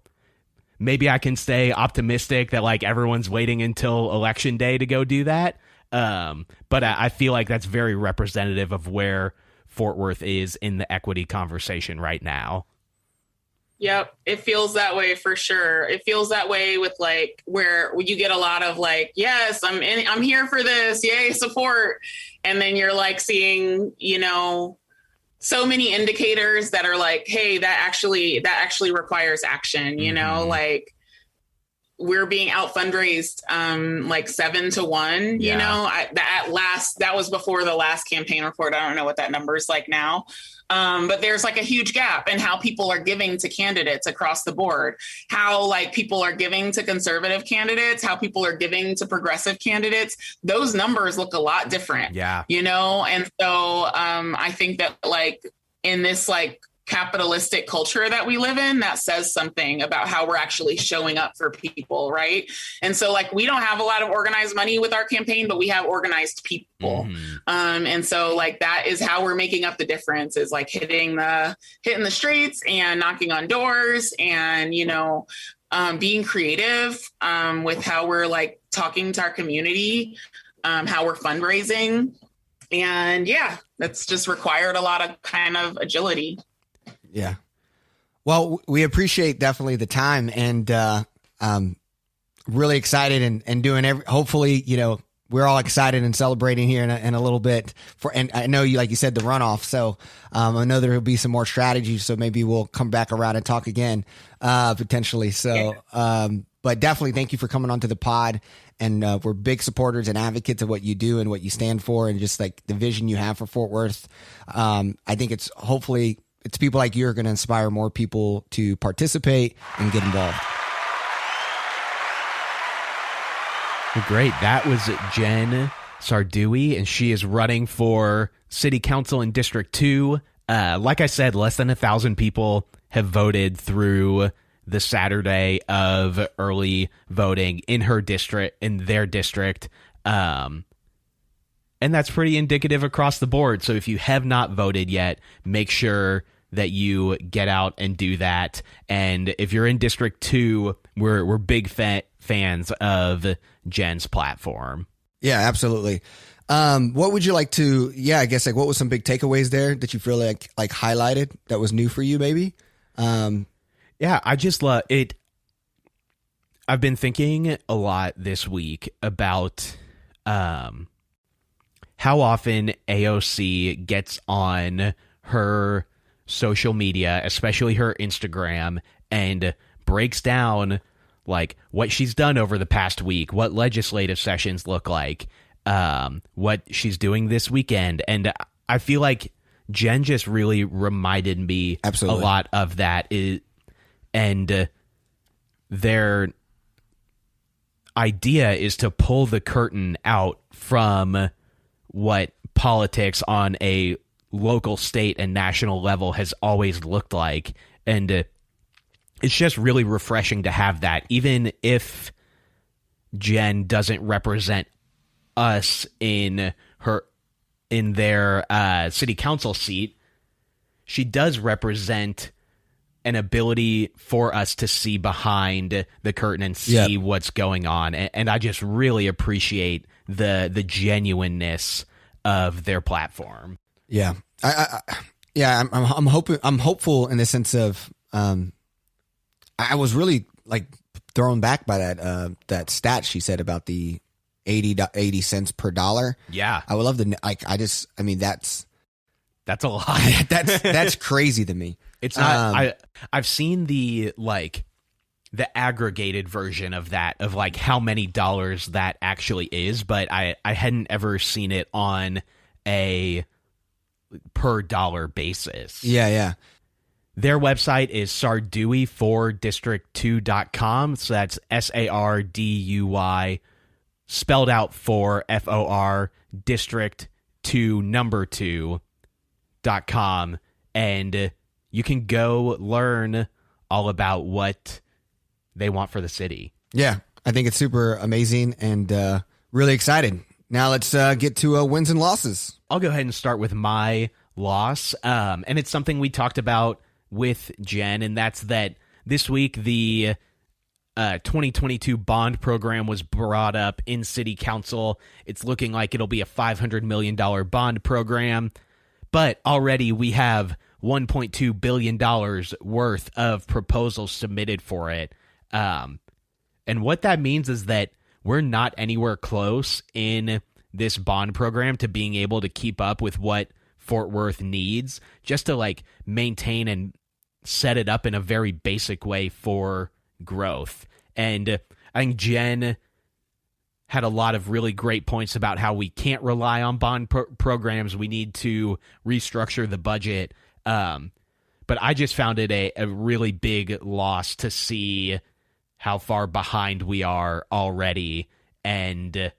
maybe I can stay optimistic that everyone's waiting until election day to go do that. But I feel like that's very representative of where Fort Worth is in the equity conversation right now. Yep. It feels that way for sure. It feels that way with where you get a lot of yes, I'm here for this. Yay, support. And then you're seeing, so many indicators that are hey, that actually requires action, we're being out fundraised 7-1, that was before the last campaign report. I don't know what that number is like now. But there's a huge gap in how people are giving to candidates across the board, how people are giving to conservative candidates, how people are giving to progressive candidates. Those numbers look a lot different. Yeah. And so I think that in this capitalistic culture that we live in, that says something about how we're actually showing up for people, right? And so we don't have a lot of organized money with our campaign, but we have organized people. And so that is how we're making up the difference, is hitting the streets and knocking on doors and being creative with how we're talking to our community, how we're fundraising. And that's just required a lot of kind of agility. Yeah. Well, we appreciate definitely the time, and really excited and doing hopefully, we're all excited and celebrating here in a little bit and I know you, like you said, the runoff. So I know there will be some more strategies. So maybe we'll come back around and talk again, potentially. So, but definitely thank you for coming onto the pod. And we're big supporters and advocates of what you do and what you stand for, and just like the vision you have for Fort Worth. I think hopefully it's people like you are going to inspire more people to participate and get involved. Well, great. That was Jen Sarduy, and she is running for City Council in District 2. Like I said, less than 1,000 people have voted through the Saturday of early voting in her district, in their district. And that's pretty indicative across the board. So if you have not voted yet, make sure that you get out and do that. And if you're in District 2, we're big fans of Jen's platform. Yeah, absolutely. What would you like to, I guess, like, what was some big takeaways there that you feel like highlighted that was new for you, maybe? Yeah, I just love it. I've been thinking a lot this week about how often AOC gets on her social media, especially her Instagram, and breaks down like what she's done over the past week, what legislative sessions look like, what she's doing this weekend. And I feel like Jen just really reminded me Absolutely. a lot of that. And their idea is to pull the curtain out from what politics on a local, state, and national level has always looked like. And it's just really refreshing to have that, even if Jen doesn't represent us in their city council seat. She does represent an ability for us to see behind the curtain and see what's going on. And I just really appreciate the genuineness of their platform. Yeah. I'm hopeful in the sense of, I was really like thrown back by that stat she said about the 80 cents per dollar. Yeah. I would love to, that's a lot. that's crazy to me. It's not, I've seen the aggregated version of that, of like how many dollars that actually is, but I hadn't ever seen it on a per dollar basis. Yeah. Their website is sarduy4district2.com. So that's SARDUY spelled out for FOR district 2.2.com. And you can go learn all about what they want for the city. Yeah, I think it's super amazing and really excited. Now let's get to wins and losses. I'll go ahead and start with my loss. And it's something we talked about with Jen, and that's that this week the 2022 bond program was brought up in City Council. It's looking like it'll be a $500 million bond program, but already we have $1.2 billion worth of proposals submitted for it. And what that means is that we're not anywhere close in this bond program to being able to keep up with what Fort Worth needs just to like maintain and set it up in a very basic way for growth. And I think Jen had a lot of really great points about how we can't rely on bond programs. We need to restructure the budget. But I just found it a really big loss to see how far behind we are already. And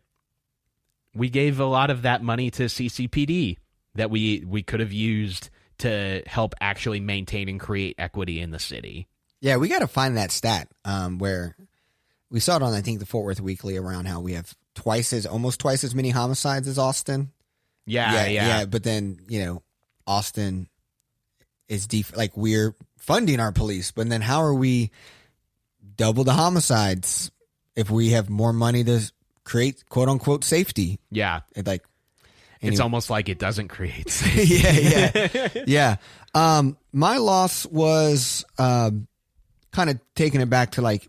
we gave a lot of that money to CCPD that we could have used to help actually maintain and create equity in the city. Yeah, we got to find that stat where we saw it on, I think, the Fort Worth Weekly around how we have almost twice as many homicides as Austin. Yeah. But then, Austin is like we're funding our police, but then how are we double the homicides if we have more money to create quote unquote safety? Yeah. Anyway. It's almost like it doesn't create safety. Yeah. My loss was kind of taking it back to like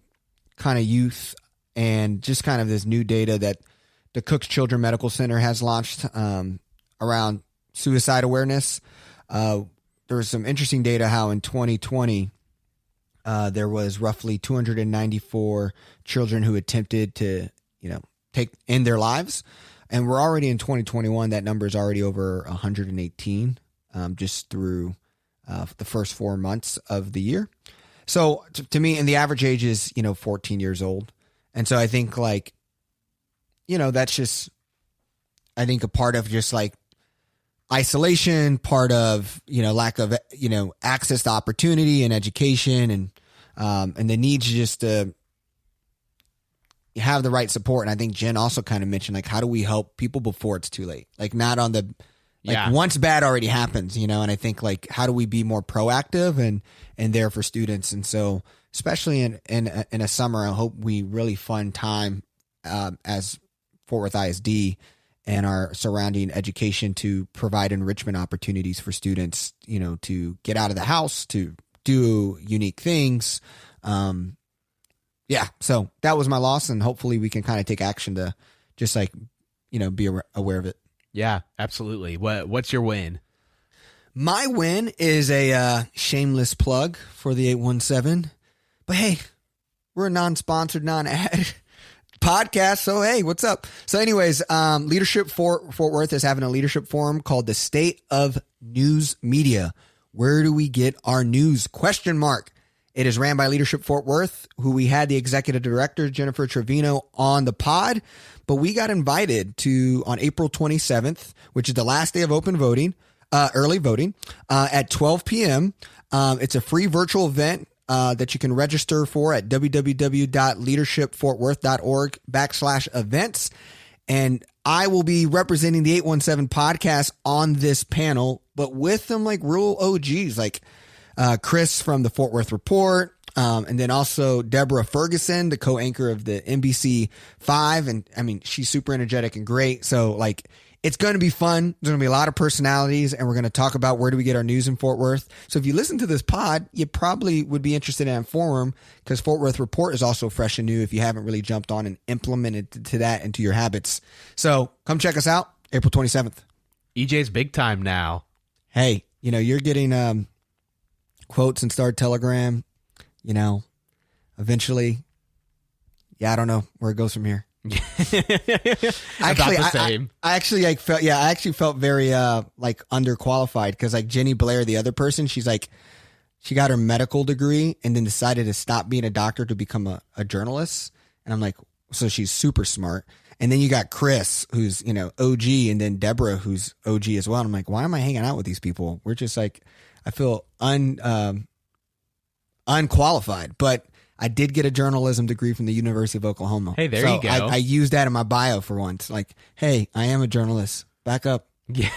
kind of youth and just kind of this new data that the Cook's Children Medical Center has launched around suicide awareness. There was some interesting data how in 2020 there was roughly 294 children who attempted to, end their lives. And we're already in 2021. That number is already over 118 just through the first 4 months of the year. So to me, and the average age is, 14 years old. And so I think that's just, I think a part of just like isolation, part of, lack of, access to opportunity and education and the need to just have the right support. And I think Jen also kind of mentioned, like, how do we help people before it's too late? Like not on the, once bad already happens, and I think like, how do we be more proactive and there for students? And so, especially in a summer, I hope we really fund time as Fort Worth ISD and our surrounding education to provide enrichment opportunities for students, to get out of the house, to do unique things. So that was my loss, and hopefully we can kind of take action to just like, be aware of it. Yeah, absolutely. What's your win? My win is a shameless plug for the 817. But hey, we're a non-sponsored, non-ad podcast. So hey, what's up? So anyways, Leadership Fort Worth is having a leadership forum called the State of News Media. Where do we get our news? ? It is ran by Leadership Fort Worth, who we had the executive director, Jennifer Trevino, on the pod. But we got invited to on April 27th, which is the last day of open voting, early voting, at 12 p.m. It's a free virtual event that you can register for at www.leadershipfortworth.org/events. And I will be representing the 817 podcast on this panel, but with them like real OGs, like Chris from the Fort Worth Report, and then also Deborah Ferguson, the co-anchor of the NBC 5. And I mean, she's super energetic and great. So like, it's going to be fun. There's going to be a lot of personalities, and we're going to talk about where do we get our news in Fort Worth. So if you listen to this pod, you probably would be interested in that forum, because Fort Worth Report is also fresh and new if you haven't really jumped on and implemented to that into your habits. So come check us out, April 27th. EJ's big time now. Hey, you're getting quotes in Star Telegram, eventually. Yeah, I don't know where it goes from here. Actually, the same. I actually felt very like underqualified, because like Jenny Blair, the other person, she's like, she got her medical degree and then decided to stop being a doctor to become a journalist. And I'm like, so she's super smart. And then you got Chris, who's OG, and then Deborah, who's OG as well. And I'm like, why am I hanging out with these people? We're just like, I feel unqualified, but I did get a journalism degree from the University of Oklahoma. Hey, there you go. I used that in my bio for once. Like, hey, I am a journalist. Back up. Yeah.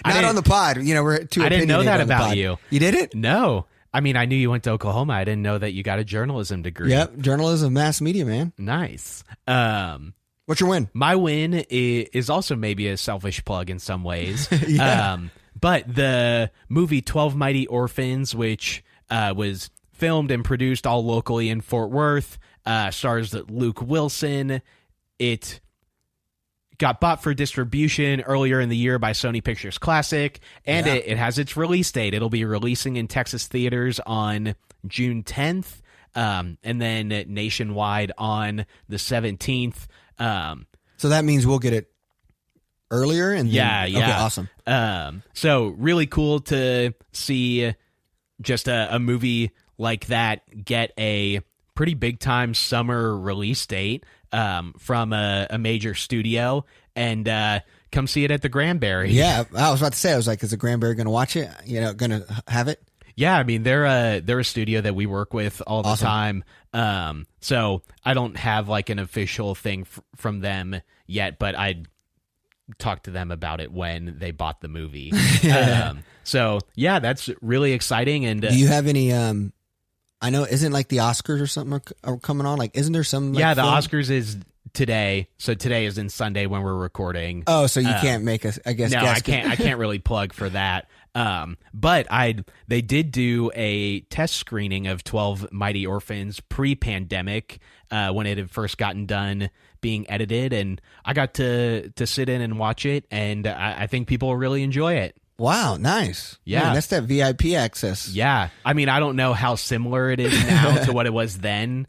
Not on the pod. We're too. I didn't know that about you. You didn't? No. I mean, I knew you went to Oklahoma. I didn't know that you got a journalism degree. Yep. Journalism, mass media, man. Nice. What's your win? My win is also maybe a selfish plug in some ways. Yeah. But the movie 12 Mighty Orphans, which was filmed and produced all locally in Fort Worth, stars Luke Wilson. It got bought for distribution earlier in the year by Sony Pictures Classic, and it has its release date. It'll be releasing in Texas theaters on June 10th, and then nationwide on the 17th. So that means we'll get it earlier, and then, yeah. Okay, awesome. So really cool to see just a movie like that get a pretty big time summer release date from a major studio, and come see it at the Granbury. Yeah, I was about to say, I was like, is the Granbury going to watch it? Going to have it? Yeah, I mean, they're a studio that we work with all the time. So I don't have like an official thing from them yet, but I'd talk to them about it when they bought the movie. So yeah, that's really exciting. And do you have any? I know, isn't like the Oscars or something are coming on? Like, isn't there some? Like, the Oscars is today. So today is in Sunday when we're recording. Oh, so you can't make us, I guess. No, I can't really plug for that. But they did do a test screening of 12 Mighty Orphans pre-pandemic, when it had first gotten done being edited, and I got to sit in and watch it, and I think people will really enjoy it. Wow, nice. Yeah. Man, that's that VIP access. Yeah. I mean, I don't know how similar it is now to what it was then.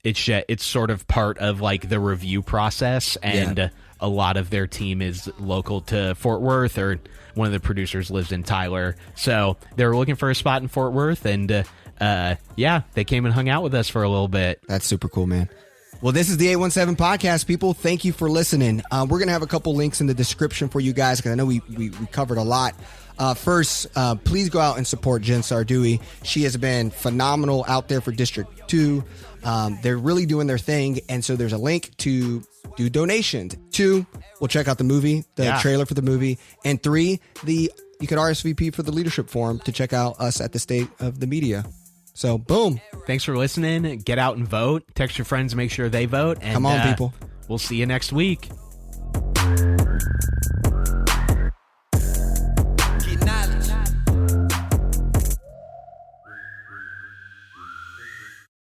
It's sort of part of like the review process, and a lot of their team is local to Fort Worth, or one of the producers lives in Tyler. So they were looking for a spot in Fort Worth, and they came and hung out with us for a little bit. That's super cool, man. Well, this is the 817 podcast, people. Thank you for listening. We're going to have a couple links in the description for you guys, because I know we covered a lot. First, please go out and support Jen Sarduy. She has been phenomenal out there for District 2. They're really doing their thing, and so there's a link to do donations. 2, we'll check out the movie, the trailer for the movie. And 3, you could RSVP for the Leadership Forum to check out us at the State of the Media. So, boom. Thanks for listening. Get out and vote. Text your friends, make sure they vote. And, come on, people. We'll see you next week.